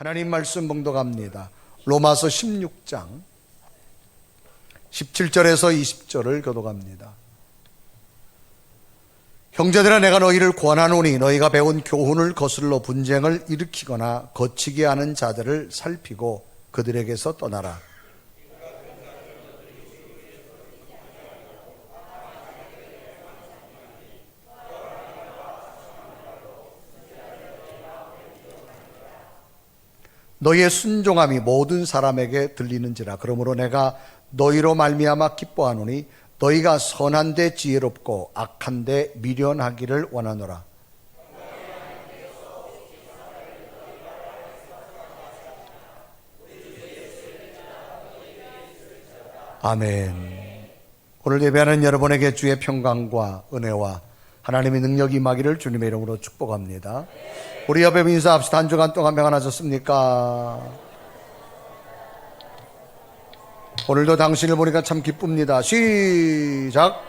하나님 말씀 봉독합니다. 로마서 16장 17절에서 20절을 교독합니다. 형제들아, 내가 너희를 권하노니 너희가 배운 교훈을 거슬러 분쟁을 일으키거나 거치게 하는 자들을 살피고 그들에게서 떠나라. 너희의 순종함이 모든 사람에게 들리는지라. 그러므로 내가 너희로 말미암아 기뻐하노니 너희가 선한데 지혜롭고 악한데 미련하기를 원하노라. 아멘. 오늘 예배하는 여러분에게 주의 평강과 은혜와 하나님의 능력이 임하기를 주님의 이름으로 축복합니다. 우리 옆에 인사합시다. 한 주간 동안 평안하셨습니까? 오늘도 당신을 보니까 참 기쁩니다. 시작.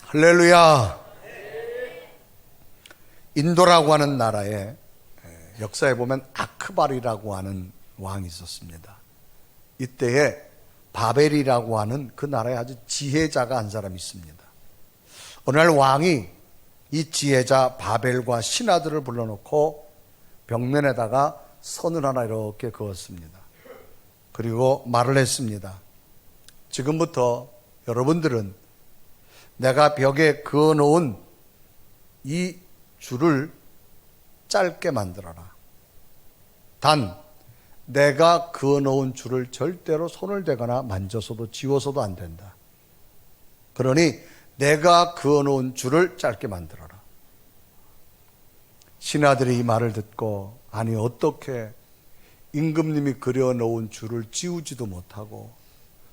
할렐루야. 인도라고 하는 나라에 역사에 보면 아크발이라고 하는 왕이 있었습니다. 이때에 바벨이라고 하는 그 나라에 아주 지혜자가 한 사람이 있습니다. 어느 날 왕이 이 지혜자 바벨과 신하들을 불러놓고 벽면에다가 선을 하나 이렇게 그었습니다. 그리고 말을 했습니다. 지금부터 여러분들은 내가 벽에 그어놓은 이 줄을 짧게 만들어라. 단 내가 그어놓은 줄을 절대로 손을 대거나 만져서도 지워서도 안 된다. 그러니 내가 그어놓은 줄을 짧게 만들어라. 신하들이 이 말을 듣고, 아니 어떻게 임금님이 그려놓은 줄을 지우지도 못하고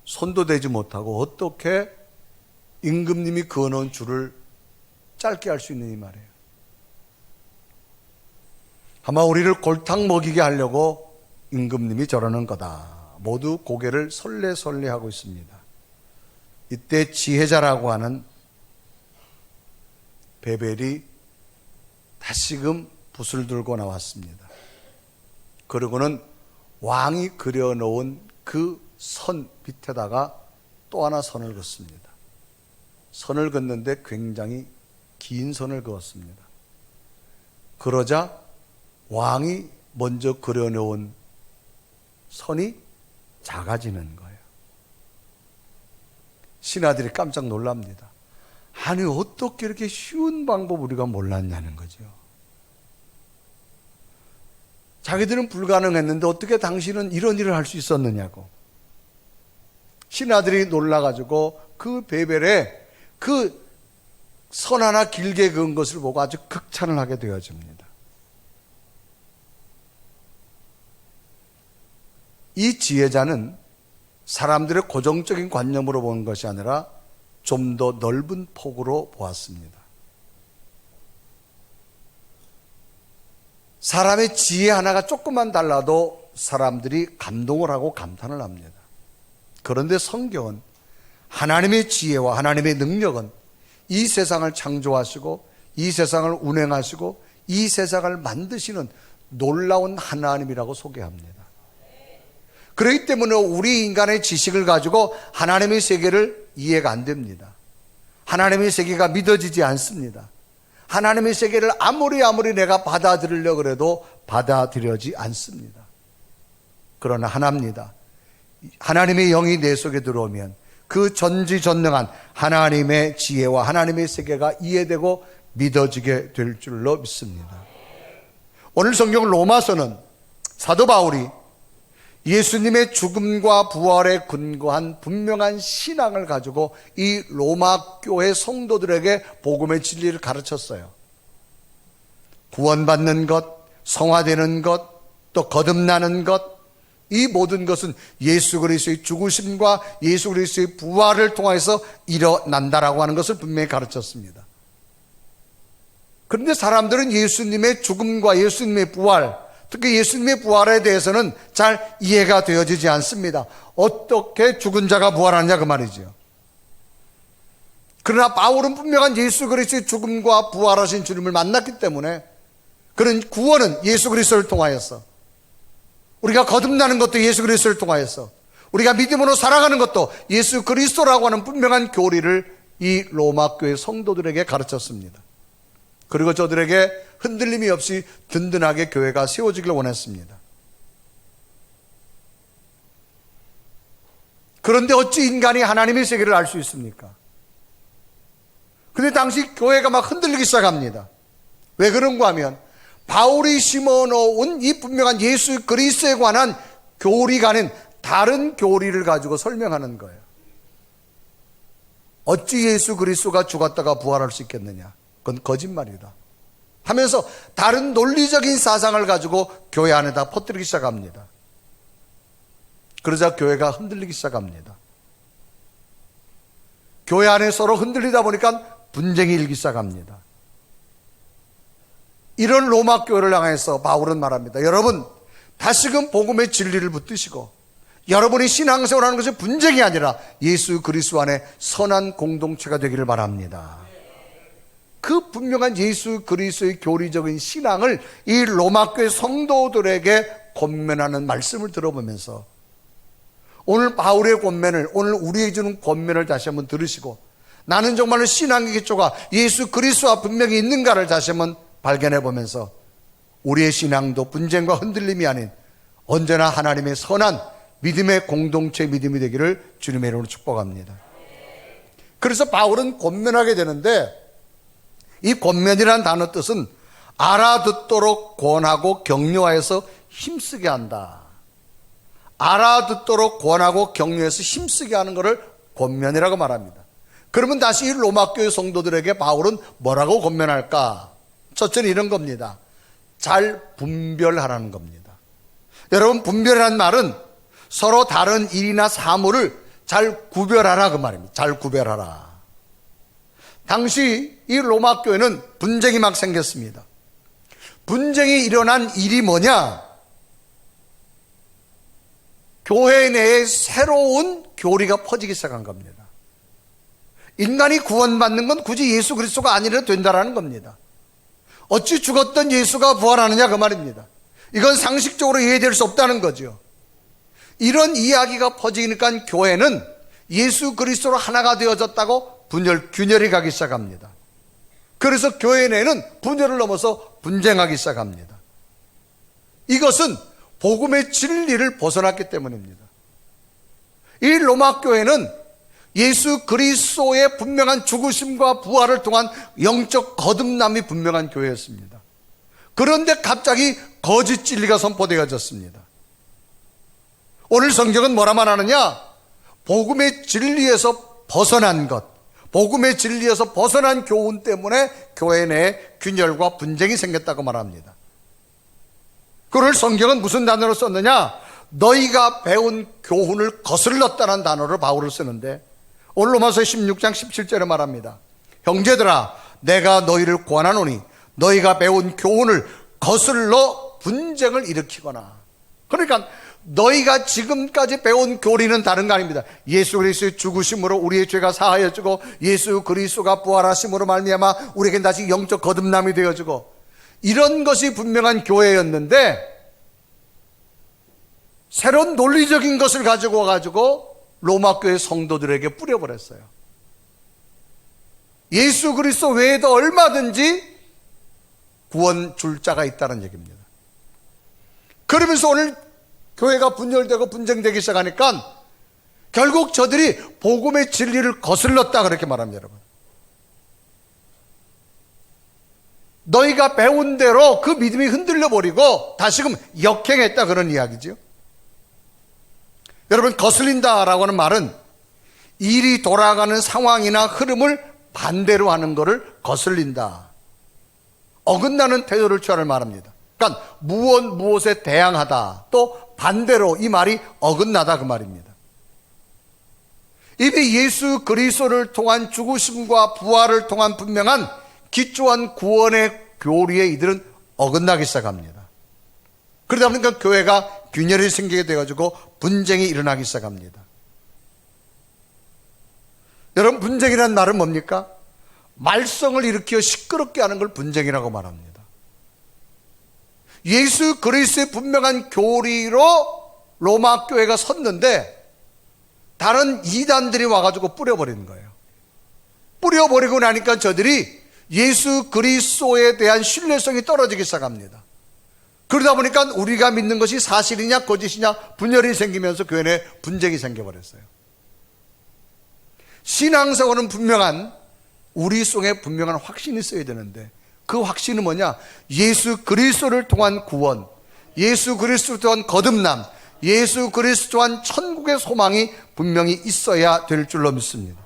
손도 대지 못하고 어떻게 임금님이 그어놓은 줄을 짧게 할 수 있는 이 말이에요. 아마 우리를 골탕 먹이게 하려고 임금님이 저러는 거다. 모두 고개를 설레설레하고 있습니다. 이때 지혜자라고 하는 베벨이 다시금 붓을 들고 나왔습니다. 그리고는 왕이 그려놓은 그 선 밑에다가 또 하나 선을 긋습니다. 선을 긋는데 굉장히 긴 선을 그었습니다. 그러자 왕이 먼저 그려놓은 선이 작아지는 거예요. 신하들이 깜짝 놀랍니다. 아니 어떻게 이렇게 쉬운 방법 우리가 몰랐냐는 거죠. 자기들은 불가능했는데 어떻게 당신은 이런 일을 할 수 있었느냐고. 신하들이 놀라가지고 그 베벨에 그 선 하나 길게 그은 것을 보고 아주 극찬을 하게 되어집니다. 이 지혜자는 사람들의 고정적인 관념으로 보는 것이 아니라 좀 더 넓은 폭으로 보았습니다. 사람의 지혜 하나가 조금만 달라도 사람들이 감동을 하고 감탄을 합니다. 그런데 성경은 하나님의 지혜와 하나님의 능력은 이 세상을 창조하시고 이 세상을 운행하시고 이 세상을 만드시는 놀라운 하나님이라고 소개합니다. 그렇기 때문에 우리 인간의 지식을 가지고 하나님의 세계를 이해가 안 됩니다. 하나님의 세계가 믿어지지 않습니다. 하나님의 세계를 아무리 내가 받아들이려고 해도 받아들여지 않습니다. 그러나 하나입니다. 하나님의 영이 내 속에 들어오면 그 전지전능한 하나님의 지혜와 하나님의 세계가 이해되고 믿어지게 될 줄로 믿습니다. 오늘 성경 로마서는 사도 바울이 예수님의 죽음과 부활에 근거한 분명한 신앙을 가지고 이 로마 교회 성도들에게 복음의 진리를 가르쳤어요. 구원받는 것, 성화되는 것, 또 거듭나는 것, 이 모든 것은 예수 그리스도의 죽으심과 예수 그리스도의 부활을 통해서 일어난다라고 하는 것을 분명히 가르쳤습니다. 그런데 사람들은 예수님의 죽음과 예수님의 부활, 특히 예수님의 부활에 대해서는 잘 이해가 되어지지 않습니다. 어떻게 죽은 자가 부활하느냐 그 말이죠. 그러나 바울은 분명한 예수 그리스도의 죽음과 부활하신 주님을 만났기 때문에 그런 구원은 예수 그리스도를 통하여서, 우리가 거듭나는 것도 예수 그리스도를 통하여서, 우리가 믿음으로 살아가는 것도 예수 그리스도라고 하는 분명한 교리를 이 로마 교회 성도들에게 가르쳤습니다. 그리고 저들에게 흔들림이 없이 든든하게 교회가 세워지길 원했습니다. 그런데 어찌 인간이 하나님의 세계를 알 수 있습니까? 근데 당시 교회가 막 흔들리기 시작합니다. 왜 그런가 하면 바울이 심어놓은 이 분명한 예수 그리스도에 관한 교리가 아닌 다른 교리를 가지고 설명하는 거예요. 어찌 예수 그리스도가 죽었다가 부활할 수 있겠느냐? 그건 거짓말이다 하면서 다른 논리적인 사상을 가지고 교회 안에다 퍼뜨리기 시작합니다. 그러자 교회가 흔들리기 시작합니다. 교회 안에 서로 흔들리다 보니까 분쟁이 일기 시작합니다. 이런 로마 교회를 향해서 바울은 말합니다. 여러분, 다시금 복음의 진리를 붙드시고 여러분이 신앙생활하는 것이 분쟁이 아니라 예수 그리스도 안에 선한 공동체가 되기를 바랍니다. 그 분명한 예수 그리스도의 교리적인 신앙을 이 로마 교회 성도들에게 권면하는 말씀을 들어보면서 오늘 바울의 권면을, 오늘 우리에게 주는 권면을 다시 한번 들으시고 나는 정말로 신앙의 기초가 예수 그리스도와 분명히 있는가를 다시 한번 발견해 보면서 우리의 신앙도 분쟁과 흔들림이 아닌 언제나 하나님의 선한 믿음의 공동체 믿음이 되기를 주님의 이름으로 축복합니다. 그래서 바울은 권면하게 되는데 이 권면이라는 단어 뜻은 알아듣도록 권하고 격려하여서 힘쓰게 한다. 알아듣도록 권하고 격려해서 힘쓰게 하는 것을 권면이라고 말합니다. 그러면 다시 이 로마 교회 성도들에게 바울은 뭐라고 권면할까? 첫째는 이런 겁니다. 잘 분별하라는 겁니다. 여러분, 분별이라는 말은 서로 다른 일이나 사물을 잘 구별하라 그 말입니다. 잘 구별하라. 당시 이 로마 교회는 분쟁이 막 생겼습니다. 분쟁이 일어난 일이 뭐냐? 교회 내에 새로운 교리가 퍼지기 시작한 겁니다. 인간이 구원받는 건 굳이 예수 그리스도가 아니라도 된다라는 겁니다. 어찌 죽었던 예수가 부활하느냐 그 말입니다. 이건 상식적으로 이해될 수 없다는 거죠. 이런 이야기가 퍼지니까 교회는 예수 그리스도로 하나가 되어졌다고 균열이 가기 시작합니다. 그래서 교회 내에는 분열을 넘어서 분쟁하기 시작합니다. 이것은 복음의 진리를 벗어났기 때문입니다. 이 로마 교회는 예수 그리스도의 분명한 죽으심과 부활을 통한 영적 거듭남이 분명한 교회였습니다. 그런데 갑자기 거짓 진리가 선포되어졌습니다. 오늘 성경은 뭐라 말하느냐? 복음의 진리에서 벗어난 것, 복음의 진리에서 벗어난 교훈 때문에 교회 내에 균열과 분쟁이 생겼다고 말합니다. 그걸 성경은 무슨 단어로 썼느냐? 너희가 배운 교훈을 거슬렀다는 단어를 바울을 쓰는데 오늘 로마서 16장 17절에 말합니다. 형제들아, 내가 너희를 권하노니 너희가 배운 교훈을 거슬러 분쟁을 일으키거나. 그러니까 너희가 지금까지 배운 교리는 다른 거 아닙니다. 예수 그리스도의 죽으심으로 우리의 죄가 사하여지고 예수 그리스도가 부활하심으로 말미암아 우리에게 다시 영적 거듭남이 되어지고 이런 것이 분명한 교회였는데 새로운 논리적인 것을 가지고 와가지고 로마 교회 성도들에게 뿌려버렸어요. 예수 그리스도 외에도 얼마든지 구원 줄 자가 있다는 얘기입니다. 그러면서 오늘 교회가 분열되고 분쟁되기 시작하니까 결국 저들이 복음의 진리를 거슬렀다 그렇게 말합니다. 여러분, 너희가 배운 대로 그 믿음이 흔들려 버리고 다시금 역행했다 그런 이야기죠. 여러분, 거슬린다라고 하는 말은 일이 돌아가는 상황이나 흐름을 반대로 하는 것을 거슬린다, 어긋나는 태도를 취하를 말합니다. 그러니까 무엇에 대항하다, 또 반대로 이 말이 어긋나다 그 말입니다. 이미 예수 그리스도를 통한 죽으심과 부활을 통한 분명한 기초한 구원의 교리에 이들은 어긋나기 시작합니다. 그러다 보니까 교회가 균열이 생기게 돼가지고 분쟁이 일어나기 시작합니다. 여러분, 분쟁이라는 말은 뭡니까? 말썽을 일으켜 시끄럽게 하는 걸 분쟁이라고 말합니다. 예수 그리스도의 분명한 교리로 로마 교회가 섰는데 다른 이단들이 와가지고 뿌려버리는 거예요. 뿌려버리고 나니까 저들이 예수 그리스도에 대한 신뢰성이 떨어지기 시작합니다. 그러다 보니까 우리가 믿는 것이 사실이냐 거짓이냐 분열이 생기면서 교회 내 분쟁이 생겨버렸어요. 신앙생활은 분명한, 우리 속에 분명한 확신이 있어야 되는데 그 확신은 뭐냐? 예수 그리스도를 통한 구원, 예수 그리스도 또한 거듭남, 예수 그리스도 또한 천국의 소망이 분명히 있어야 될 줄로 믿습니다.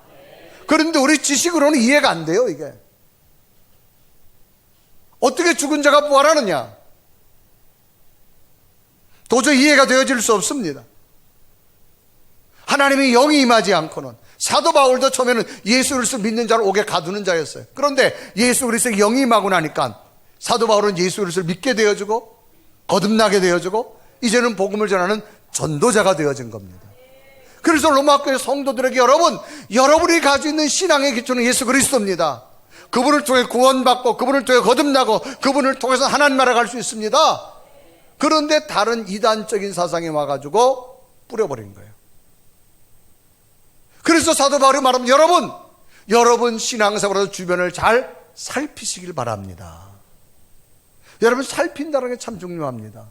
그런데 우리 지식으로는 이해가 안 돼요. 이게 어떻게 죽은 자가 부활하느냐? 도저히 이해가 되어질 수 없습니다. 하나님의 영이 임하지 않고는. 사도 바울도 처음에는 예수 그리스도를 믿는 자를 옥에 가두는 자였어요. 그런데 예수 그리스도의 영이 임하고 나니까 사도 바울은 예수 그리스도를 믿게 되어지고 거듭나게 되어지고 이제는 복음을 전하는 전도자가 되어진 겁니다. 그래서 로마 교회 성도들에게 여러분이 가지고 있는 신앙의 기초는 예수 그리스도입니다. 그분을 통해 구원받고 그분을 통해 거듭나고 그분을 통해서 하나님 나라 갈 수 있습니다. 그런데 다른 이단적인 사상이 와가지고 뿌려버린 거예요. 그래서 사도 바울이 말하면 여러분 신앙생활에서 주변을 잘 살피시길 바랍니다. 여러분, 살핀다는 게 참 중요합니다.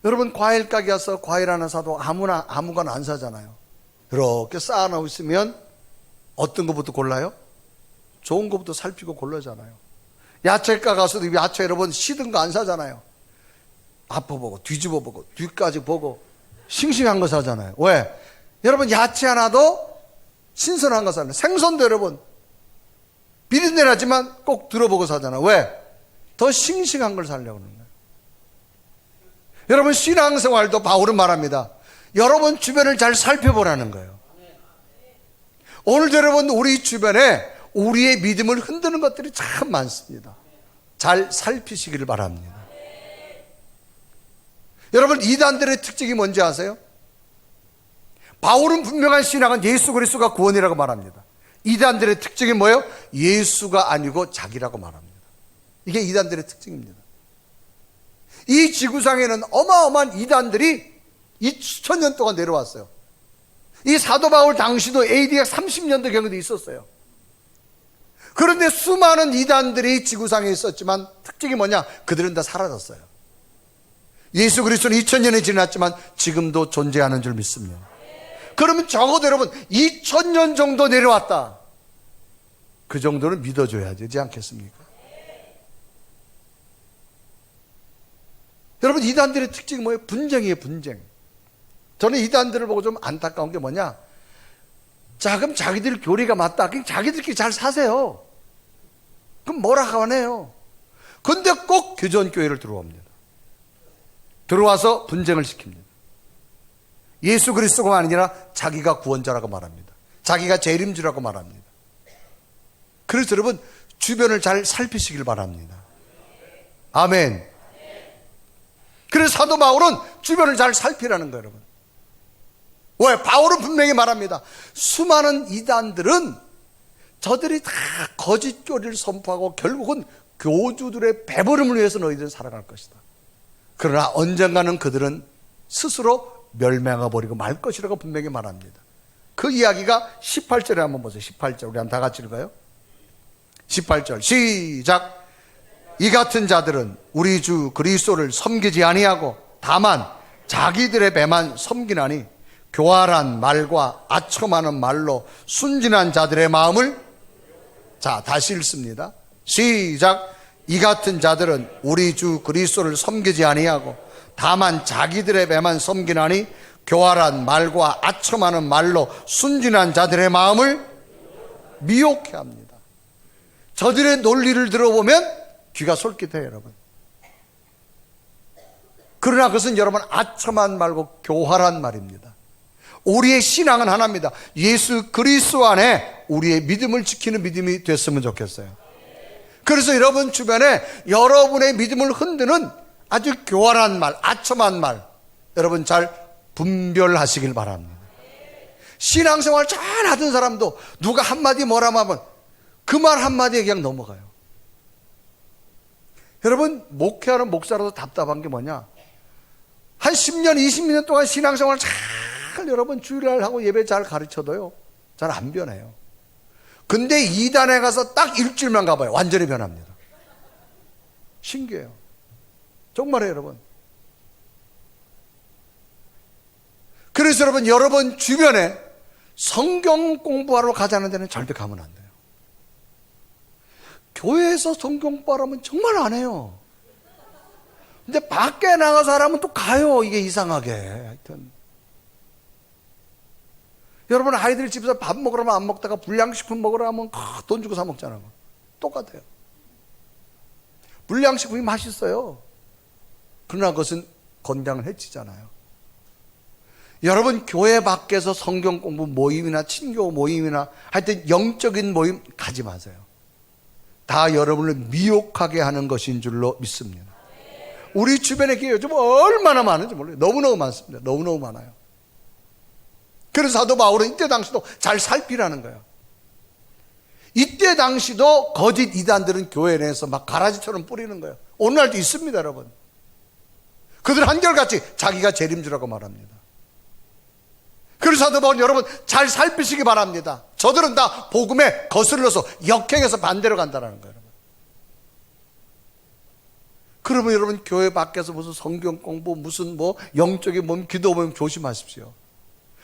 여러분, 과일 가게 가서 과일 하나 사도 아무거나 안 사잖아요. 이렇게 쌓아놓고 있으면 어떤 것부터 골라요? 좋은 것부터 살피고 골라잖아요. 야채가 가서도 야채 여러분 시든 거 안 사잖아요. 앞에 보고 뒤집어 보고 뒤까지 보고 싱싱한 거 사잖아요. 왜? 여러분, 야채 하나도 신선한 거 사잖아요. 생선도 여러분 비린내나지만 꼭 들어보고 사잖아요. 왜? 더 싱싱한 걸 사려고 그러는 거예요. 여러분, 신앙생활도 바울은 말합니다. 여러분 주변을 잘 살펴보라는 거예요. 오늘도 여러분 우리 주변에 우리의 믿음을 흔드는 것들이 참 많습니다. 잘 살피시기를 바랍니다. 여러분, 이단들의 특징이 뭔지 아세요? 바울은 분명한 신앙은 예수 그리스도가 구원이라고 말합니다. 이단들의 특징이 뭐예요? 예수가 아니고 자기라고 말합니다. 이게 이단들의 특징입니다. 이 지구상에는 어마어마한 이단들이 2000년 동안 내려왔어요. 이 사도 바울 당시도 AD 30년도 경우도 있었어요. 그런데 수많은 이단들이 지구상에 있었지만 특징이 뭐냐? 그들은 다 사라졌어요. 예수 그리스도는 2000년이 지났지만 지금도 존재하는 줄 믿습니다. 그러면 적어도 여러분 2000년 정도 내려왔다, 그 정도는 믿어줘야 되지 않겠습니까? 여러분, 이단들의 특징이 뭐예요? 분쟁이에요. 분쟁. 저는 이단들을 보고 좀 안타까운 게 뭐냐? 자, 그럼 자기들 교리가 맞다. 그럼 자기들끼리 잘 사세요. 그럼 뭐라 하네요. 근데 꼭 교전교회를 들어옵니다. 들어와서 분쟁을 시킵니다. 예수 그리스도가 아니라 자기가 구원자라고 말합니다. 자기가 재림주라고 말합니다. 그래서 여러분, 주변을 잘 살피시길 바랍니다. 아멘. 그래서 사도 바울은 주변을 잘 살피라는 거예요, 여러분. 왜? 바울은 분명히 말합니다. 수많은 이단들은 저들이 다 거짓 교리를 선포하고 결국은 교주들의 배부름을 위해서 너희들은 살아갈 것이다. 그러나 언젠가는 그들은 스스로 멸망해 버리고 말 것이라고 분명히 말합니다. 그 이야기가 18절에 한번 보세요. 18절 우리 한번 다 같이 읽어요. 18절 시작. 이 같은 자들은 우리 주 그리스도를 섬기지 아니하고 다만 자기들의 배만 섬기나니 교활한 말과 아첨하는 말로 순진한 자들의 마음을, 자, 다시 읽습니다. 시작. 이 같은 자들은 우리 주 그리스도를 섬기지 아니하고 다만 자기들의 배만 섬기나니 교활한 말과 아첨하는 말로 순진한 자들의 마음을 미혹해 합니다. 저들의 논리를 들어보면 귀가 솔깃해요, 여러분. 그러나 그것은 여러분 아첨한 말고 교활한 말입니다. 우리의 신앙은 하나입니다. 예수 그리스도 안에 우리의 믿음을 지키는 믿음이 됐으면 좋겠어요. 그래서 여러분 주변에 여러분의 믿음을 흔드는 아주 교활한 말, 아첨한 말, 여러분 잘 분별하시길 바랍니다. 신앙생활 잘 하던 사람도 누가 한마디 뭐라 하면 그 말 한마디에 그냥 넘어가요. 여러분, 목회하는 목사라도 답답한 게 뭐냐? 한 10년, 20년 동안 신앙생활 잘 여러분 주일날 하고 예배 잘 가르쳐도요, 잘 안 변해요. 근데 이단에 가서 딱 일주일만 가봐요. 완전히 변합니다. 신기해요. 정말요, 여러분. 그래서 여러분 주변에 성경 공부하러 가자는 데는 절대 가면 안 돼요. 교회에서 성경 공부하라면 정말 안 해요. 근데 밖에 나가서 하라면 또 가요. 이게 이상하게. 하여튼. 여러분, 아이들 집에서 밥 먹으라면 안 먹다가 불량식품 먹으라 하면 돈 주고 사 먹잖아요. 똑같아요. 불량식품이 맛있어요. 그러나 그것은 건강을 해치잖아요. 여러분, 교회 밖에서 성경 공부 모임이나 친교 모임이나 하여튼 영적인 모임 가지 마세요. 다 여러분을 미혹하게 하는 것인 줄로 믿습니다. 우리 주변에 교회 요즘 얼마나 많은지 몰라요. 너무너무 많습니다. 너무너무 많아요. 그래서 사도 바울은 이때 당시도 잘 살피라는 거예요. 이때 당시도 거짓 이단들은 교회 내에서 막 가라지처럼 뿌리는 거예요. 오늘날도 있습니다, 여러분. 그들 한결같이 자기가 재림주라고 말합니다. 그래서 사도 바울은 여러분 잘 살피시기 바랍니다. 저들은 다 복음에 거슬러서 역행해서 반대로 간다는 거예요. 그러면 여러분 교회 밖에서 무슨 성경 공부 무슨 뭐 영적인 몸 기도 모임 조심하십시오.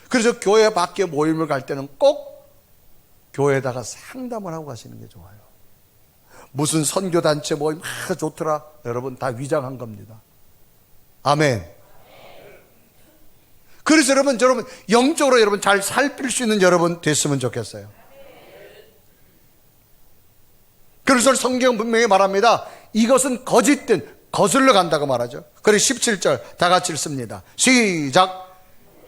그래서 교회 밖에 모임을 갈 때는 꼭 교회에다가 상담을 하고 가시는 게 좋아요. 무슨 선교단체 모임 좋더라. 여러분 다 위장한 겁니다. 아멘. 그래서 여러분 영적으로 여러분 잘 살필 수 있는 여러분 됐으면 좋겠어요. 그래서 성경 분명히 말합니다. 이것은 거짓된 거슬러 간다고 말하죠. 그래서 17절 다 같이 읽습니다. 시작.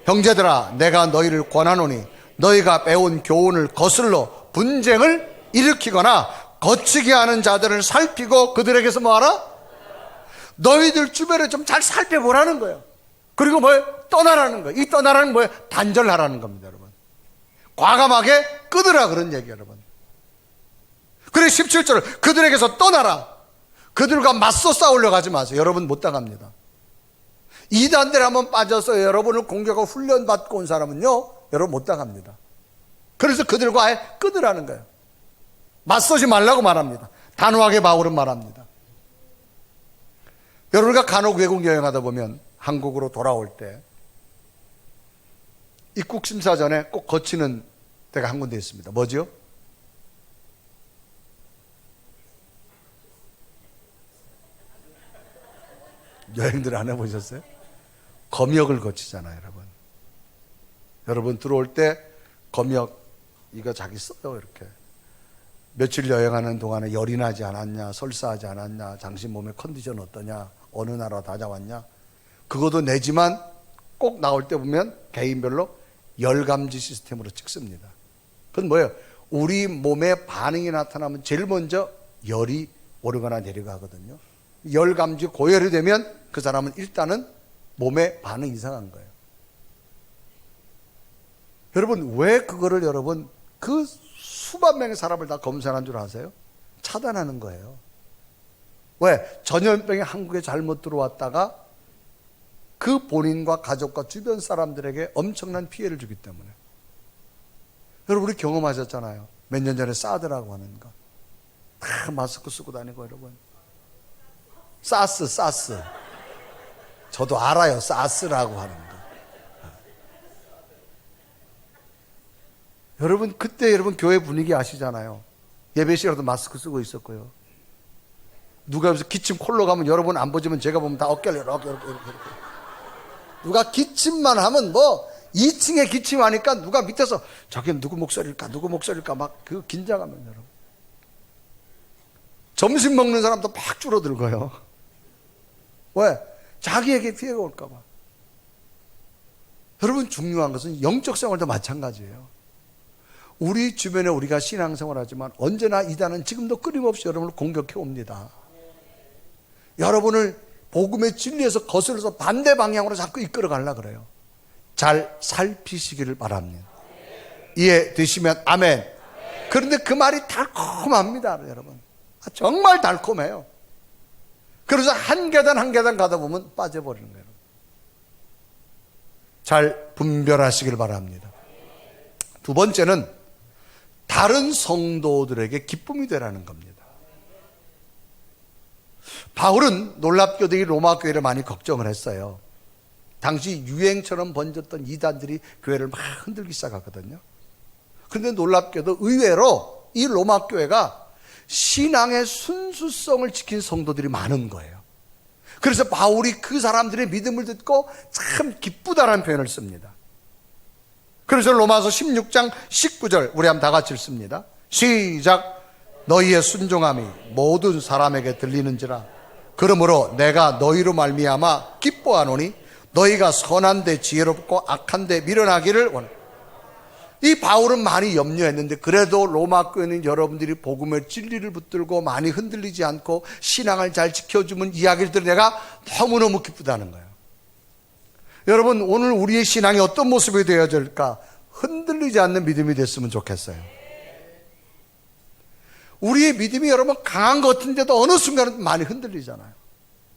형제들아, 내가 너희를 권하노니 너희가 배운 교훈을 거슬러 분쟁을 일으키거나 거치게 하는 자들을 살피고 그들에게서 뭐하라? 너희들 주변에 좀 잘 살펴보라는 거예요. 그리고 뭐예요? 떠나라는 거예요. 이 떠나라는 뭐예요? 단절하라는 겁니다, 여러분. 과감하게 끊으라 그런 얘기예요, 여러분. 그래 17절 그들에게서 떠나라. 그들과 맞서 싸우려고 하지 마세요. 여러분 못 당합니다. 이단들 한번 빠져서 여러분을 공격하고 훈련받고 온 사람은요, 여러분 못 당합니다. 그래서 그들과 아예 끊으라는 거예요. 맞서지 말라고 말합니다. 단호하게 바울은 말합니다. 여러분과 간혹 외국 여행하다 보면 한국으로 돌아올 때 입국 심사 전에 꼭 거치는 데가 한 군데 있습니다. 뭐죠? 여행들 안 해보셨어요? 검역을 거치잖아요, 여러분. 여러분 들어올 때 검역 이거 자기 써요, 이렇게. 며칠 여행하는 동안에 열이 나지 않았냐, 설사하지 않았냐, 당신 몸의 컨디션 어떠냐, 어느 나라 다녀왔냐, 그것도 내지만 꼭 나올 때 보면 개인별로 열감지 시스템으로 찍습니다. 그건 뭐예요? 우리 몸에 반응이 나타나면 제일 먼저 열이 오르거나 내려가거든요. 열감지 고열이 되면 그 사람은 일단은 몸에 반응이 이상한 거예요. 여러분 왜 그거를 여러분 그 수만 명의 사람을 다 검사한 줄 아세요? 차단하는 거예요. 왜? 전염병이 한국에 잘못 들어왔다가 그 본인과 가족과 주변 사람들에게 엄청난 피해를 주기 때문에. 여러분 우리 경험하셨잖아요. 몇 년 전에 사드라고 하는 거. 다 마스크 쓰고 다니고 여러분. 사스. 저도 알아요. 사스라고 하는 거. 여러분 그때 여러분 교회 분위기 아시잖아요. 예배 시간에도 마스크 쓰고 있었고요. 누가 여기서 기침 콜로 가면 여러분 안 보지만 제가 보면 다 어깨를 이렇게. 누가 기침만 하면 뭐 2층에 기침하니까 누가 밑에서 저게 누구 목소리일까 막 그 긴장하면 여러분. 점심 먹는 사람도 막 줄어들고요. 왜? 자기에게 피해가 올까 봐. 여러분 중요한 것은 영적 생활도 마찬가지예요. 우리 주변에 우리가 신앙생활 하지만 언제나 이단은 지금도 끊임없이 여러분을 공격해 옵니다. 여러분을 복음의 진리에서 거슬러서 반대 방향으로 자꾸 이끌어 가려고 그래요. 잘 살피시기를 바랍니다. 이해되시면 아멘. 그런데 그 말이 달콤합니다, 여러분. 정말 달콤해요. 그래서 한 계단 한 계단 가다 보면 빠져버리는 거예요. 잘 분별하시길 바랍니다. 두 번째는 다른 성도들에게 기쁨이 되라는 겁니다. 바울은 놀랍게도 이 로마 교회를 많이 걱정을 했어요. 당시 유행처럼 번졌던 이단들이 교회를 막 흔들기 시작하거든요. 그런데 놀랍게도 의외로 이 로마 교회가 신앙의 순수성을 지킨 성도들이 많은 거예요. 그래서 바울이 그 사람들의 믿음을 듣고 참 기쁘다라는 표현을 씁니다. 그래서 로마서 16장 19절 우리 한번 다 같이 읽습니다. 시작. 너희의 순종함이 모든 사람에게 들리는지라. 그러므로 내가 너희로 말미암아 기뻐하노니 너희가 선한데 지혜롭고 악한데 미련하기를 원하노라. 이 바울은 많이 염려했는데 그래도 로마 교회는 여러분들이 복음의 진리를 붙들고 많이 흔들리지 않고 신앙을 잘 지켜주면 이야기를 들어 내가 너무너무 기쁘다는 거예요. 여러분, 오늘 우리의 신앙이 어떤 모습이 되어야 될까? 흔들리지 않는 믿음이 됐으면 좋겠어요. 우리의 믿음이 여러분 강한 것 같은데도 어느 순간은 많이 흔들리잖아요.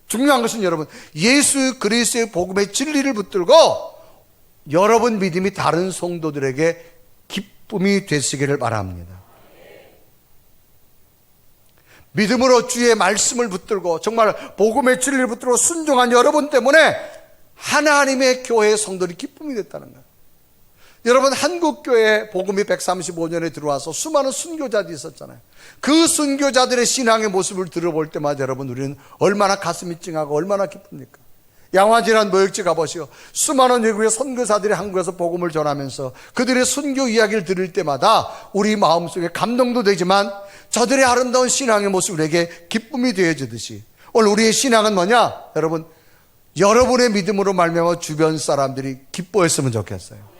중요한 것은 여러분 예수 그리스도의 복음의 진리를 붙들고 여러분 믿음이 다른 성도들에게 기쁨이 되시기를 바랍니다. 믿음으로 주의 말씀을 붙들고 정말 복음의 진리를 붙들고 순종한 여러분 때문에 하나님의 교회의 성도들이 기쁨이 됐다는 거예요. 여러분 한국교회에 복음이 135년에 들어와서 수많은 순교자들이 있었잖아요. 그 순교자들의 신앙의 모습을 들어볼 때마다 여러분 우리는 얼마나 가슴이 찡하고 얼마나 기쁩니까? 양화지란 모욕지 가보시오. 수많은 외국의 선교사들이 한국에서 복음을 전하면서 그들의 순교 이야기를 들을 때마다 우리 마음속에 감동도 되지만 저들의 아름다운 신앙의 모습이 우리에게 기쁨이 되어지듯이 오늘 우리의 신앙은 뭐냐? 여러분 여러분의 믿음으로 말미암아 주변 사람들이 기뻐했으면 좋겠어요.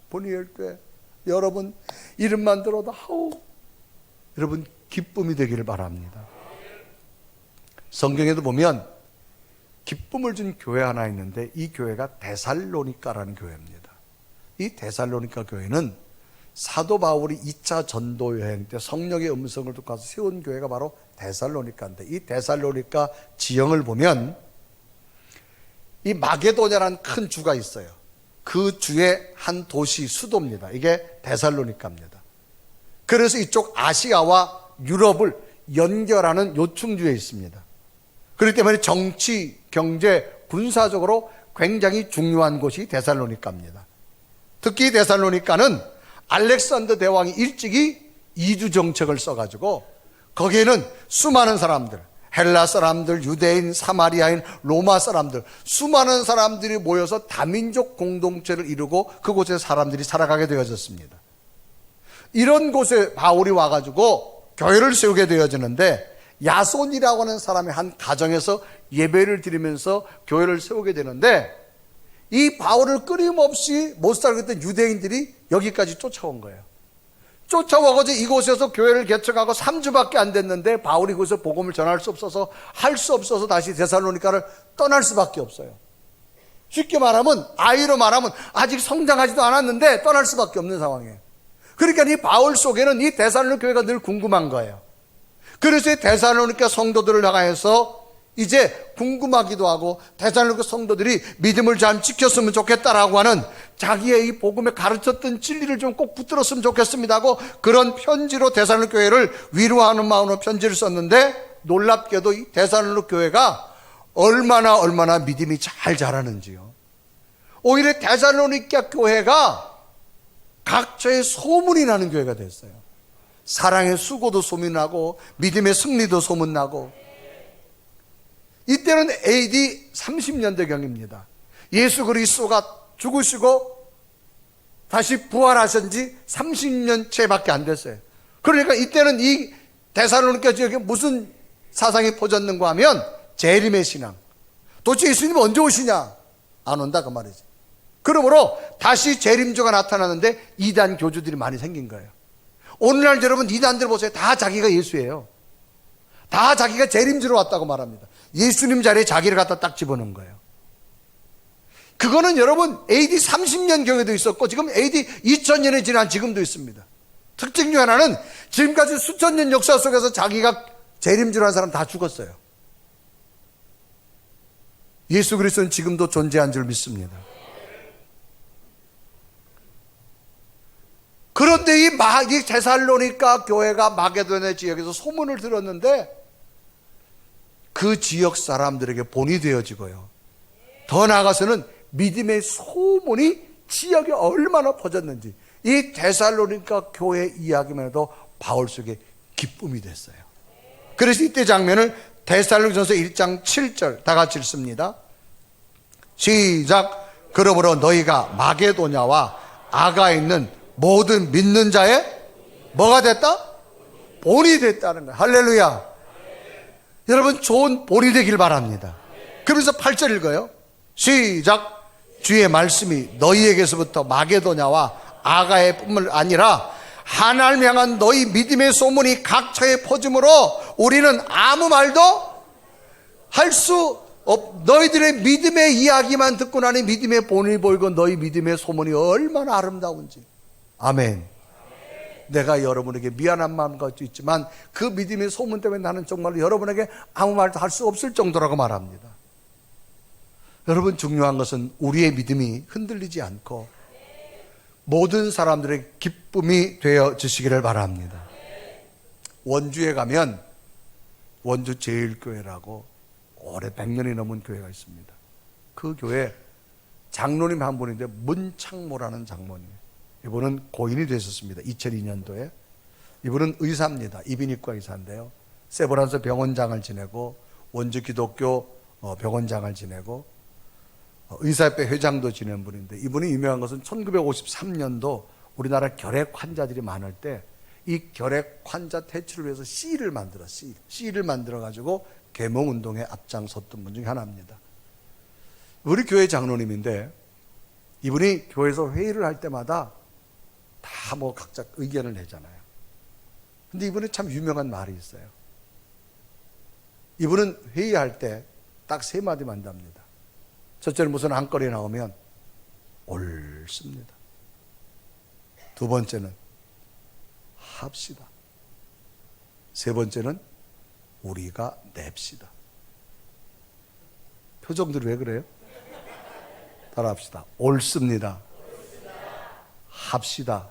보니엘교회 여러분 이름만 들어도 여러분 기쁨이 되기를 바랍니다. 성경에도 보면 기쁨을 준 교회 하나 있는데 이 교회가 데살로니가라는 교회입니다. 이 데살로니가 교회는 사도 바울이 2차 전도 여행 때 성령의 음성을 듣고 가서 세운 교회가 바로 데살로니가인데 이 데살로니가 지형을 보면 이 마게도냐라는 큰 주가 있어요. 그 주의 한 도시 수도입니다. 이게 데살로니가입니다. 그래서 이쪽 아시아와 유럽을 연결하는 요충지에 있습니다. 그렇기 때문에 정치, 경제, 군사적으로 굉장히 중요한 곳이 데살로니가입니다. 특히 데살로니가는 알렉산더 대왕이 일찍이 이주 정책을 써가지고 거기에는 수많은 사람들, 헬라 사람들, 유대인, 사마리아인, 로마 사람들, 수많은 사람들이 모여서 다민족 공동체를 이루고 그곳에 사람들이 살아가게 되어졌습니다. 이런 곳에 바울이 와가지고 교회를 세우게 되어지는데 야손이라고 하는 사람의 한 가정에서 예배를 드리면서 교회를 세우게 되는데 이 바울을 끊임없이 못 살겠던 유대인들이 여기까지 쫓아온 거예요. 쫓아와가지고 이곳에서 교회를 개척하고 3주밖에 안 됐는데 바울이 그곳에서 복음을 전할 수 없어서 할 수 없어서 다시 데살로니가를 떠날 수밖에 없어요. 쉽게 말하면 아이로 말하면 아직 성장하지도 않았는데 떠날 수밖에 없는 상황이에요. 그러니까 이 바울 속에는 이 데살로니가 교회가 늘 궁금한 거예요. 그래서 이 데살로니가 성도들을 향해서 이제 궁금하기도 하고 데살로니가 성도들이 믿음을 잘 지켰으면 좋겠다라고 하는 자기의 이 복음에 가르쳤던 진리를 좀 꼭 붙들었으면 좋겠습니다 하고 그런 편지로 데살로니가 교회를 위로하는 마음으로 편지를 썼는데 놀랍게도 이 데살로니가 교회가 얼마나 믿음이 잘 자라는지요. 오히려 데살로니가 교회가 각처에 소문이 나는 교회가 됐어요. 사랑의 수고도 소문나고 믿음의 승리도 소문나고. 이때는 AD 30년대경입니다. 예수 그리스도가 죽으시고 다시 부활하신 지 30년째밖에 안 됐어요. 그러니까 이때는 이 데살로니가 지역에 무슨 사상이 퍼졌는가 하면 재림의 신앙. 도대체 예수님 언제 오시냐? 안 온다 그 말이지. 그러므로 다시 재림주가 나타나는데 이단 교주들이 많이 생긴 거예요. 오늘날 여러분 이단들 보세요. 다 자기가 예수예요. 다 자기가 재림주로 왔다고 말합니다. 예수님 자리에 자기를 갖다 딱 집어넣은 거예요. 그거는 여러분 AD 30년 경에도 있었고 지금 AD 2000년이 지난 지금도 있습니다. 특징 중 하나는 지금까지 수천 년 역사 속에서 자기가 재림주라는 사람 다 죽었어요. 예수 그리스도는 지금도 존재한 줄 믿습니다. 그런데 이 데살로니가 교회가 마게도냐 지역에서 소문을 들었는데 그 지역 사람들에게 본이 되어지고요. 더 나아가서는 믿음의 소문이 지역에 얼마나 퍼졌는지 이 데살로니가 교회 이야기만 해도 바울 속에 기쁨이 됐어요. 그래서 이때 장면을 데살로니가전서 1장 7절 다 같이 읽습니다. 시작. 그러므로 너희가 마게도냐와 아가에 있는 모든 믿는 자의 뭐가 됐다? 본이 됐다는 거예요. 할렐루야. 여러분 좋은 본이 되길 바랍니다. 그러면서 8절 읽어요. 시작. 주의 말씀이 너희에게서부터 마게도냐와 아가의 뿐만 아니라 하나님을 향한 너희 믿음의 소문이 각처에 퍼짐으로 우리는 아무 말도 할 수 너희들의 믿음의 이야기만 듣고 나니 믿음의 본이 보이고 너희 믿음의 소문이 얼마나 아름다운지. 아멘. 내가 여러분에게 미안한 마음 가지고 있지만 그 믿음의 소문 때문에 나는 정말로 여러분에게 아무 말도 할 수 없을 정도라고 말합니다. 여러분 중요한 것은 우리의 믿음이 흔들리지 않고 모든 사람들의 기쁨이 되어지시기를 바랍니다. 원주에 가면 원주 제일교회라고 올해 100년이 넘은 교회가 있습니다. 그 교회 장로님 한 분인데 문창모라는 장모님. 이분은 고인이 되셨습니다. 2002년도에. 이분은 의사입니다. 이비인후과 의사인데요. 세브란스 병원장을 지내고 원주 기독교 병원장을 지내고 의사협회 회장도 지낸 분인데 이분이 유명한 것은 1953년도 우리나라 결핵 환자들이 많을 때 이 결핵 환자 퇴치를 위해서 C를 만들어 C를 만들어가지고 계몽운동에 앞장섰던 분 중에 하나입니다. 우리 교회 장로님인데 이분이 교회에서 회의를 할 때마다 다 뭐 각자 의견을 내잖아요. 근데 이분이 참 유명한 말이 있어요. 이분은 회의할 때 딱 3마디만 한답니다. 첫째는 무슨 안건이 나오면 옳습니다. 두 번째는 합시다. 세 번째는 우리가 냅시다. 표정들이 왜 그래요? 따라합시다. 옳습니다. 합시다.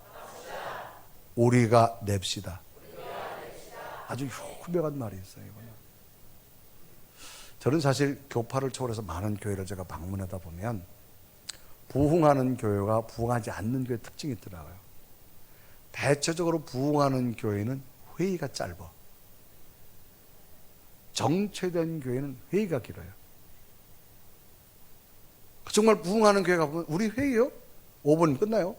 우리가 냅시다. 아주 유명한 말이 있어요. 이거는. 저는 사실 교파를 초월해서 많은 교회를 제가 방문하다 보면 부흥하는 교회가 부흥하지 않는 교회 특징이 있더라고요. 대체적으로 부흥하는 교회는 회의가 짧아. 정체된 교회는 회의가 길어요. 정말 부흥하는 교회 가보면 우리 회의요? 5분 끝나요.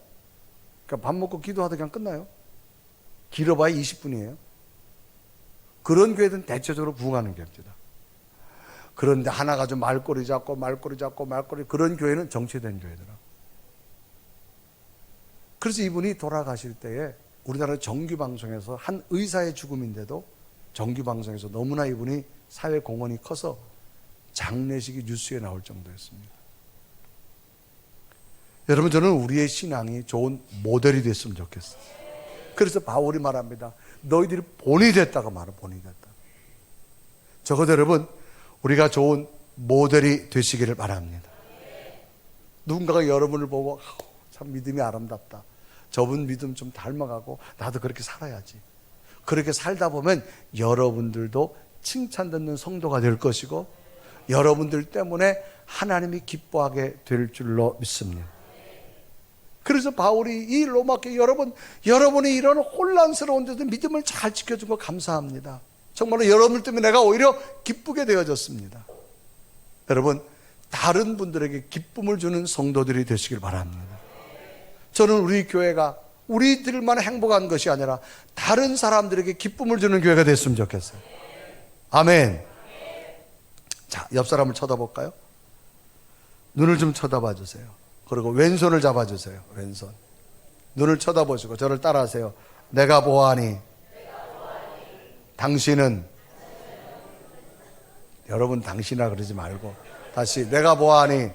그러니까 밥 먹고 기도하다 그냥 끝나요. 길어봐야 20분이에요. 그런 교회들은 대체적으로 부흥하는 교회입니다. 그런데 하나 가지고 말꼬리 잡고 그런 교회는 정체된 교회더라. 그래서 이분이 돌아가실 때에 우리나라 정규방송에서 한 의사의 죽음인데도 정규방송에서 너무나 이분이 사회 공헌이 커서 장례식이 뉴스에 나올 정도였습니다. 여러분 저는 우리의 신앙이 좋은 모델이 됐으면 좋겠어요. 그래서 바울이 말합니다. 너희들이 본이 됐다고 말해. 본이 됐다. 적어도 여러분 우리가 좋은 모델이 되시기를 바랍니다. 누군가가 여러분을 보고 참 믿음이 아름답다. 저분 믿음 좀 닮아가고 나도 그렇게 살아야지. 그렇게 살다 보면 여러분들도 칭찬 듣는 성도가 될 것이고 여러분들 때문에 하나님이 기뻐하게 될 줄로 믿습니다. 그래서 바울이 이 로마교회 여러분이 이런 혼란스러운 데도 믿음을 잘 지켜준 거 감사합니다. 정말로 여러분들 때문에 내가 오히려 기쁘게 되어졌습니다. 여러분 다른 분들에게 기쁨을 주는 성도들이 되시길 바랍니다. 저는 우리 교회가 우리들만 행복한 것이 아니라 다른 사람들에게 기쁨을 주는 교회가 됐으면 좋겠어요. 아멘. 자, 옆 사람을 쳐다볼까요? 눈을 좀 쳐다봐 주세요. 그리고 왼손을 잡아주세요. 왼손. 눈을 쳐다보시고 저를 따라하세요. 내가 보아하니 당신은 여러분 당신이라 그러지 말고 다시 내가 보아하니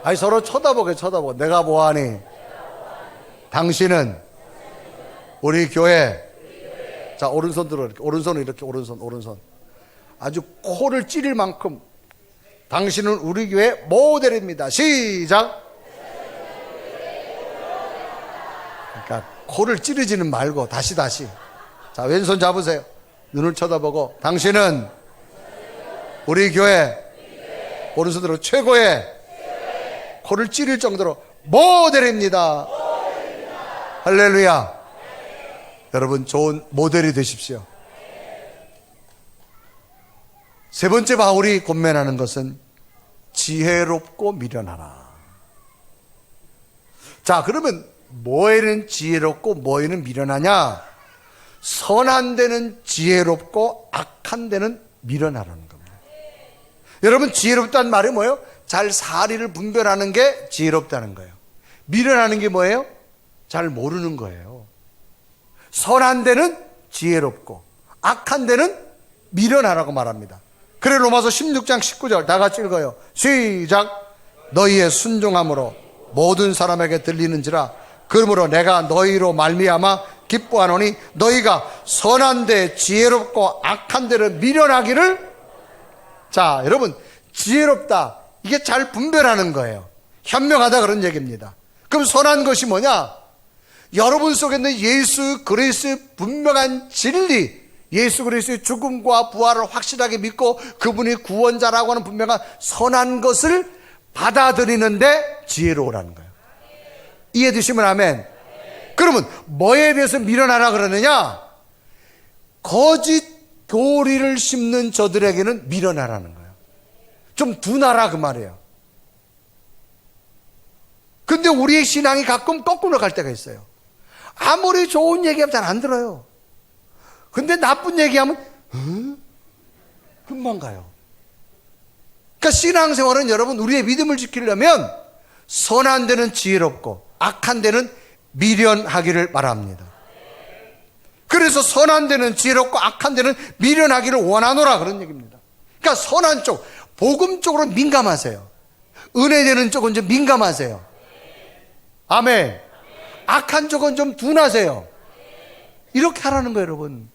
아니, 서로 쳐다보게, 쳐다보고. 내가 보아하니 당신은 우리 교회. 자, 오른손 들어. 이렇게. 오른손을 이렇게, 오른손. 아주 코를 찌를 만큼 당신은 우리 교회 모델입니다. 시작. 그러니까 코를 찌르지는 말고 다시. 자, 왼손 잡으세요. 눈을 쳐다보고 당신은 우리 교회 오른손으로 최고의 코를 찌를 정도로 모델입니다. 할렐루야. 여러분, 좋은 모델이 되십시오. 세 번째 바울이 권면하는 것은 지혜롭고 미련하라. 자, 그러면 뭐에는 지혜롭고 뭐에는 미련하냐? 선한 데는 지혜롭고 악한 데는 미련하라는 겁니다. 여러분, 지혜롭다는 말이 뭐예요? 잘 사리를 분별하는 게 지혜롭다는 거예요. 미련하는 게 뭐예요? 잘 모르는 거예요. 선한 데는 지혜롭고 악한 데는 미련하라고 말합니다. 그래, 로마서 16장 19절 다 같이 읽어요. 시작. 너희의 순종함으로 모든 사람에게 들리는지라. 그러므로 내가 너희로 말미암아 기뻐하노니 너희가 선한 데 지혜롭고 악한 데를 미련하기를. 자, 여러분, 지혜롭다, 이게 잘 분별하는 거예요. 현명하다, 그런 얘기입니다. 그럼 선한 것이 뭐냐? 여러분 속에 있는 예수 그리스도의 분명한 진리, 예수 그리스도의 죽음과 부활을 확실하게 믿고 그분이 구원자라고 하는 분명한 선한 것을 받아들이는데 지혜로우라는 거예요. 이해되시면 아멘. 그러면 뭐에 대해서 미련하라 그러느냐? 거짓 교리를 심는 저들에게는 미련하라는 거예요. 좀 둔하라, 그 말이에요. 근데 우리의 신앙이 가끔 거꾸로 갈 때가 있어요. 아무리 좋은 얘기하면 잘 안 들어요. 근데 나쁜 얘기하면 금방 가요. 그러니까 신앙생활은 여러분, 우리의 믿음을 지키려면 선한 데는 지혜롭고 악한 데는 미련하기를 바랍니다. 그래서 선한 데는 지혜롭고 악한 데는 미련하기를 원하노라, 그런 얘기입니다. 그러니까 선한 쪽, 복음 쪽으로 민감하세요. 은혜 되는 쪽은 좀 민감하세요. 아멘. 악한 쪽은 좀 둔하세요. 이렇게 하라는 거예요, 여러분.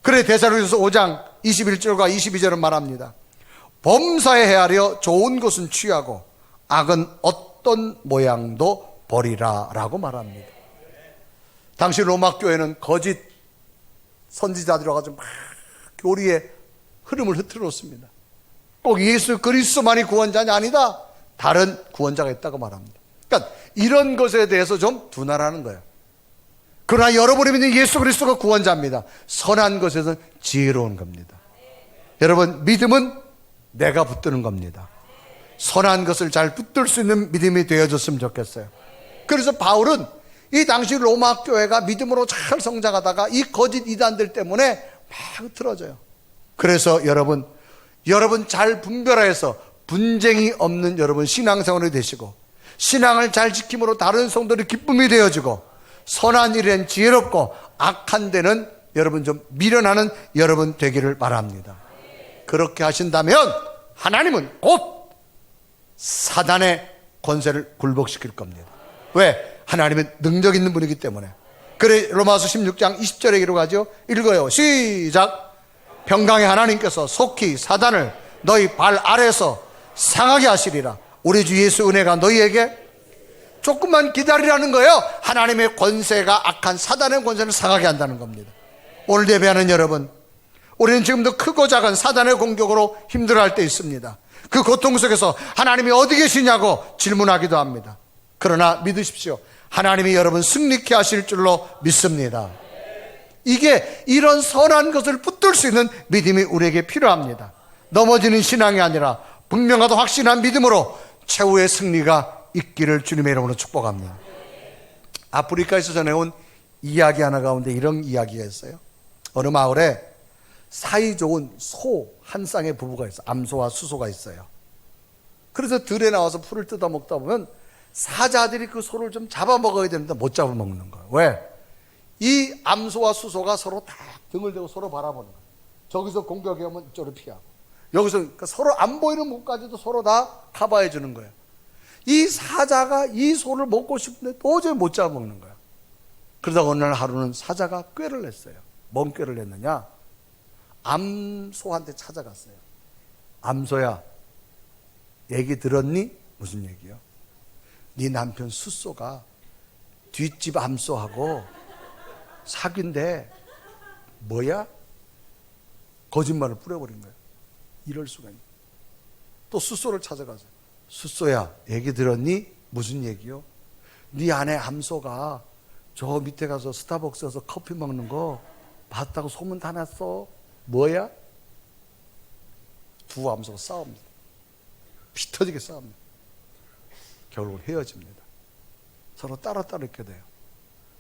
그래, 데살로니가서 5장 21절과 22절은 말합니다. 범사에 헤아려 좋은 것은 취하고 악은 어떤 모양도 버리라 라고 말합니다. 당시 로마 교회는 거짓 선지자들이 와가지고 막 교리의 흐름을 흐트러놓습니다. 꼭 예수 그리스도만이 구원자냐? 아니다, 다른 구원자가 있다고 말합니다. 그러니까 이런 것에 대해서 좀 둔하라는 거예요. 그러나 여러분이 믿는 예수 그리스도가 구원자입니다. 선한 것에서는 지혜로운 겁니다. 여러분, 믿음은 내가 붙드는 겁니다. 선한 것을 잘 붙들 수 있는 믿음이 되어줬으면 좋겠어요. 그래서 바울은 이 당시 로마 교회가 믿음으로 잘 성장하다가 이 거짓 이단들 때문에 막 흐트러져요. 그래서 여러분 잘 분별해서 분쟁이 없는 여러분 신앙생활이 되시고, 신앙을 잘 지킴으로 다른 성도들이 기쁨이 되어지고, 선한 일엔 지혜롭고 악한 데는 여러분 좀 미련하는 여러분 되기를 바랍니다. 그렇게 하신다면 하나님은 곧 사단의 권세를 굴복시킬 겁니다. 왜? 하나님은 능력 있는 분이기 때문에. 그래, 로마서 16장 20절에 기록하죠. 읽어요. 시작. 평강의 하나님께서 속히 사단을 너희 발 아래서 상하게 하시리라. 우리 주 예수 은혜가 너희에게, 조금만 기다리라는 거예요. 하나님의 권세가 악한 사단의 권세를 상하게 한다는 겁니다. 오늘 예배하는 여러분, 우리는 지금도 크고 작은 사단의 공격으로 힘들어할 때 있습니다. 그 고통 속에서 하나님이 어디 계시냐고 질문하기도 합니다. 그러나 믿으십시오. 하나님이 여러분 승리케 하실 줄로 믿습니다. 이게 이런 선한 것을 붙들 수 있는 믿음이 우리에게 필요합니다. 넘어지는 신앙이 아니라 분명하고 확신한 믿음으로 최후의 승리가 있기를 주님의 이름으로 축복합니다. 아프리카에서 전해온 이야기 하나 가운데 이런 이야기가 있어요. 어느 마을에 사이 좋은 소 한 쌍의 부부가 있어요. 암소와 수소가 있어요. 그래서 들에 나와서 풀을 뜯어 먹다 보면 사자들이 그 소를 좀 잡아먹어야 되는데 못 잡아먹는 거예요. 왜? 이 암소와 수소가 서로 다 등을 대고 서로 바라보는 거예요. 저기서 공격이 오면 이쪽으로 피하고, 여기서 그러니까 서로 안 보이는 곳까지도 서로 다 커버해 주는 거예요. 이 사자가 이 소를 먹고 싶은데 도저히 못 잡아먹는 거야. 그러다가 어느 날 하루는 사자가 꾀를 냈어요. 뭔 꾀를 냈느냐? 암소한테 찾아갔어요. 암소야, 얘기 들었니? 무슨 얘기요? 네 남편 숫소가 뒷집 암소하고 사귄데 뭐야? 거짓말을 뿌려버린 거예요. 이럴 수가 있네. 또 숫소를 찾아가서 숫소야, 얘기 들었니? 무슨 얘기요? 네 아내 암소가 저 밑에 가서 스타벅스에서 커피 먹는 거 봤다고 소문 다 났어. 뭐야? 두 암소가 싸웁니다. 피 터지게 싸웁니다. 결국 헤어집니다. 서로 따로따로 있게 돼요.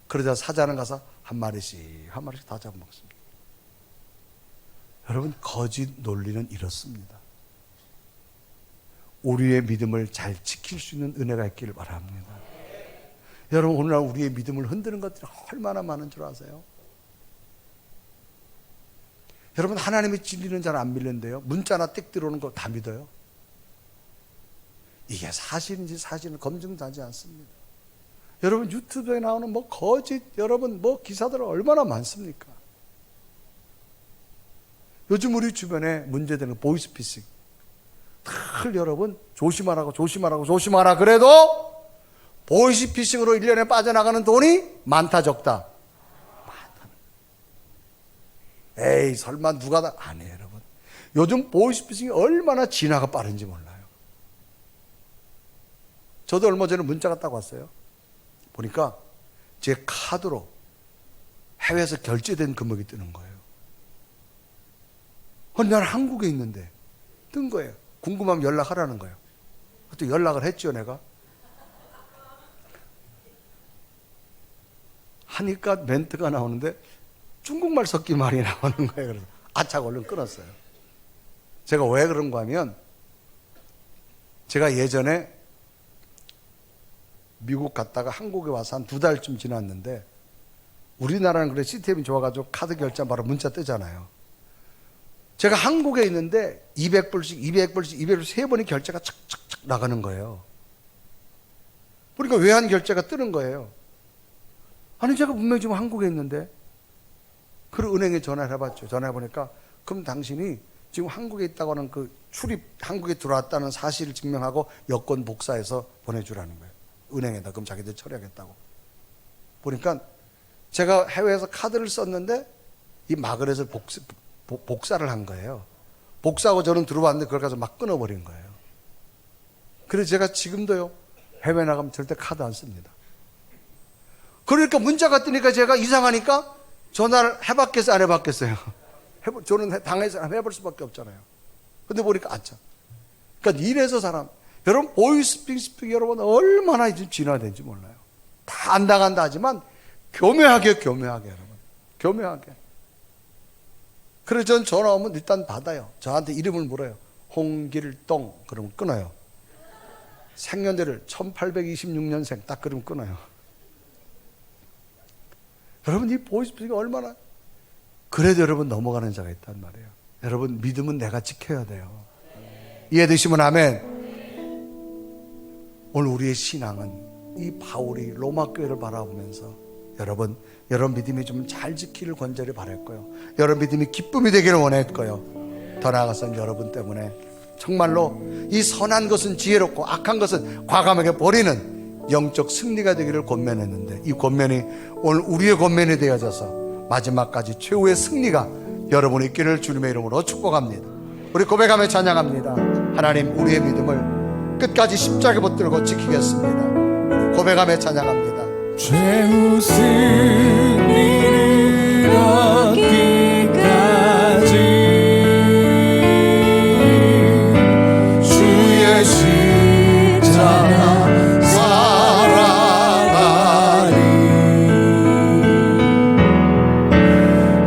그러자 사자는 가서 한 마리씩 다 잡아먹습니다. 여러분, 거짓 논리는 이렇습니다. 우리의 믿음을 잘 지킬 수 있는 은혜가 있기를 바랍니다. 여러분, 오늘날 우리의 믿음을 흔드는 것들이 얼마나 많은 줄 아세요? 여러분, 하나님의 진리는 잘 안 믿는데요, 문자나 띡 들어오는 거 다 믿어요. 이게 사실인지 사실은 검증도 하지 않습니다. 여러분, 유튜브에 나오는 뭐 거짓, 여러분 뭐 기사들 얼마나 많습니까? 요즘 우리 주변에 문제되는 보이스피싱, 늘 여러분 조심하라 그래도 보이스피싱으로 1년에 빠져나가는 돈이 많다 적다? 많다. 에이, 설마 누가 다 안 해요. 여러분, 요즘 보이스피싱이 얼마나 진화가 빠른지 몰라요. 저도 얼마 전에 문자가 딱 왔어요. 보니까 제 카드로 해외에서 결제된 금액이 뜨는 거예요. 아니, 난 한국에 있는데 뜬 거예요. 궁금하면 연락하라는 거예요. 또 연락을 했죠, 내가. 하니까 멘트가 나오는데 중국말 섞인 말이 나오는 거예요. 그래서 아차고 얼른 끊었어요. 제가 왜 그런가 하면, 제가 예전에 미국 갔다가 한국에 와서 한 2달쯤 지났는데, 우리나라는 그래 시스템이 좋아가지고 카드 결제 바로 문자 뜨잖아요. 제가 한국에 있는데 200불씩 3번이 결제가 착착착 나가는 거예요. 그러니까 외환 결제가 뜨는 거예요. 아니, 제가 분명히 지금 한국에 있는데. 그리고 은행에 전화를 해봤죠. 전화해보니까, 그럼 당신이 지금 한국에 있다고 하는 그 한국에 들어왔다는 사실을 증명하고 여권 복사해서 보내주라는 거예요. 은행에다. 그럼 자기들 처리하겠다고. 보니까 제가 해외에서 카드를 썼는데 이 마그넷을 복사를 한 거예요. 복사하고 저는 들어왔는데 그걸 가서 막 끊어버린 거예요. 그래서 제가 지금도요, 해외 나가면 절대 카드 안 씁니다. 그러니까 문자가 뜨니까 제가 이상하니까 전화를 해봤겠어요, 안 해봤겠어요? 저는 당해서 해볼 수밖에 없잖아요. 근데 보니까 아차. 그러니까 이래서 여러분, 보이스피싱 여러분 얼마나 진화된지 몰라요. 다 안 당한다 하지만 교묘하게 여러분. 교묘하게. 그래서 전 전화 오면 일단 받아요. 저한테 이름을 물어요. 홍길동. 그러면 끊어요. 생년대를 1826년생 딱 그러면 끊어요. 여러분, 이 보이스피싱이 얼마나, 그래도 여러분 넘어가는 자가 있단 말이에요. 여러분, 믿음은 내가 지켜야 돼요. 이해되시면 아멘. 오늘 우리의 신앙은 이 바울이 로마 교회를 바라보면서 여러분 믿음이 좀 잘 지키를 간절히 바랬고요. 여러분 믿음이 기쁨이 되기를 원했고요. 더 나아가서는 여러분 때문에 정말로 이 선한 것은 지혜롭고 악한 것은 과감하게 버리는 영적 승리가 되기를 권면했는데, 이 권면이 오늘 우리의 권면이 되어져서 마지막까지 최후의 승리가 여러분이 있기를 주님의 이름으로 축복합니다. 우리 고백하며 찬양합니다. 하나님, 우리의 믿음을 끝까지 십자가에 붙들고 지키겠습니다. 고백하며 찬양합니다. 최후 승리를 얻기까지 주의 십자가 살아가리.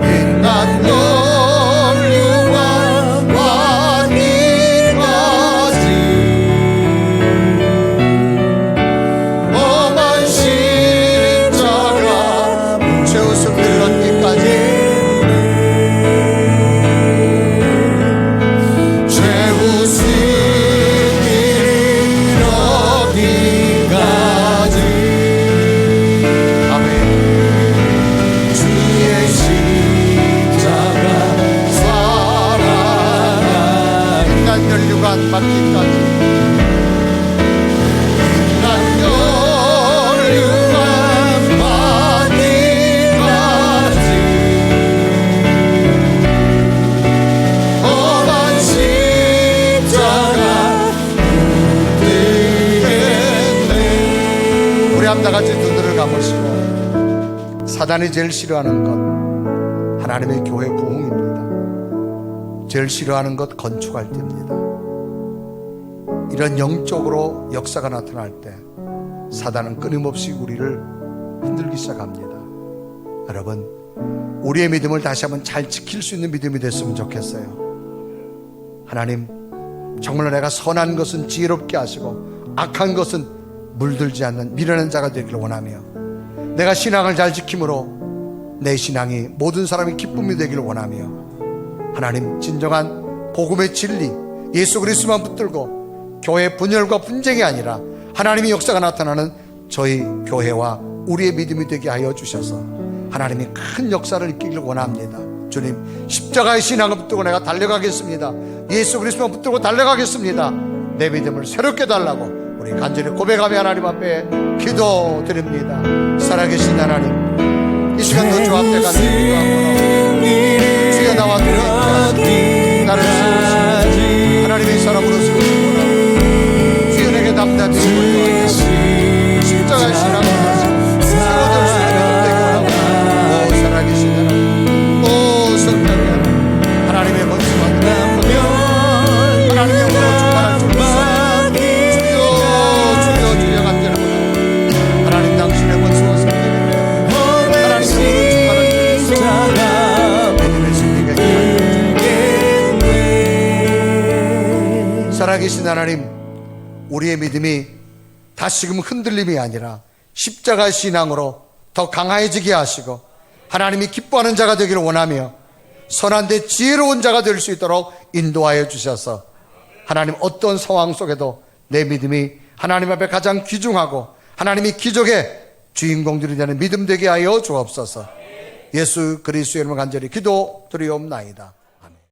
빛난 논류와 완이까지 엄한 십자가 사단이 제일 싫어하는 것 하나님의 교회 부흥입니다. 제일 싫어하는 것 건축할 때입니다. 이런 영적으로 역사가 나타날 때 사단은 끊임없이 우리를 흔들기 시작합니다. 여러분, 우리의 믿음을 다시 한번 잘 지킬 수 있는 믿음이 됐으면 좋겠어요. 하나님, 정말로 내가 선한 것은 지혜롭게 하시고 악한 것은 물들지 않는 미련한 자가 되기를 원하며, 내가 신앙을 잘 지킴으로 내 신앙이 모든 사람이 기쁨이 되기를 원하며, 하나님, 진정한 복음의 진리 예수 그리스도만 붙들고 교회 분열과 분쟁이 아니라 하나님의 역사가 나타나는 저희 교회와 우리의 믿음이 되게 하여 주셔서 하나님이 큰 역사를 이끌기를 원합니다. 주님, 십자가의 신앙을 붙들고 내가 달려가겠습니다. 예수 그리스도만 붙들고 달려가겠습니다. 내 믿음을 새롭게 달라고 우리 간절히 고백하며 하나님 앞에 기도드립니다. 살아계신 하나님, 이 시간도 주 앞에 가서 기도하고 주여 나와 함께 나를 세우시고 하나님의 사람으로 세우시고 주여 내게 담대하게 세우시고 십자가의 신앙을 가지고 세워질 수 있는 되게 원하고, 오 살아계신 하나님, 오 성령의 하나님, 하나님의 권수가 하나님의 영으로 충만할 줄 주여 주여 간절히 원하고, 하나님 당신의 권수와 성령의 하나님의 영으로 충만할 줄 믿음의 승리가 있게 살아계신 하나님, 우리의 믿음이 다시금 흔들림이 아니라 십자가 신앙으로 더 강해지게 하시고 하나님이 기뻐하는 자가 되기를 원하며 선한데 지혜로운 자가 될 수 있도록 인도하여 주셔서 하나님, 어떤 상황 속에도 내 믿음이 하나님 앞에 가장 귀중하고 하나님이 기적의 주인공들이 되는 믿음 되게 하여 주옵소서. 예수 그리스도의 이름으로 간절히 기도드리옵나이다.